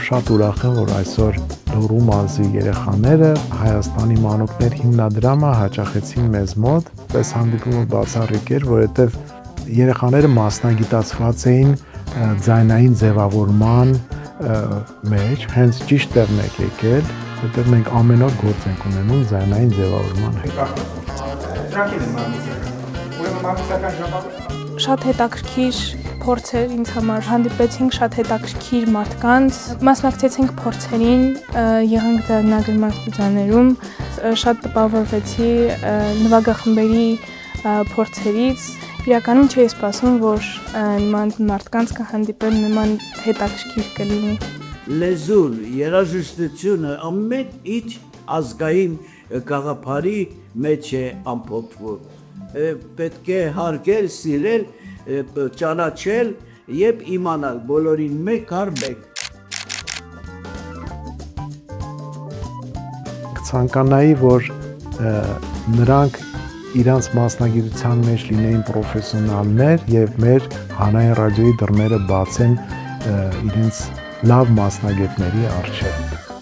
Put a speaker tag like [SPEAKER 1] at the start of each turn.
[SPEAKER 1] Շատ ուրախ եմ, որ այսօր Լոռու մարզի երեխաները Հայաստանի մանուկներ հիմնադրամը հաճախեցին մեզ մոտ։ Այս հանդիպումը բացառիկ էր, որովհետև երեխաները մասնագիտացված էին ձայնային ձևավորման մեջ, հենց ճիշտ տեղն եք եկել, որտեղ մենք ամեն օր գործ ենք ունենում ձայնային ձևավորման հետ։
[SPEAKER 2] Շատ հետաքրքիր փորձ էր ինձ համար, հանդիպեցինք շատ հետաքրքիր մարդկանց, մասնակցեցինք փորձերին, եղանք ձայնագրման ստուդիաներում, շատ տպավորվեցի նվագախմբերի փորձերից, իրականում չէի սպասում, որ նման մարդկանց կհանդիպեմ, նման հետաքրքիր կլինի։
[SPEAKER 3] Լեզուն, երաժշտությունը ամեն ինչ ազգային գաղափարի մեջ է ամփոփվում։ Պետք է հարգել, սիրել, ճանաչել եւ իմանալ բոլորին մեկ առ մեկ։
[SPEAKER 1] Ցանկանայի, որ նրանք իրանց մասնագիտության մեջ լինեին պրոֆեսիոնալներ եւ մեր հանրային ռադիոյի դռները բացեն իրենց լավ մասնագետների առջեւ։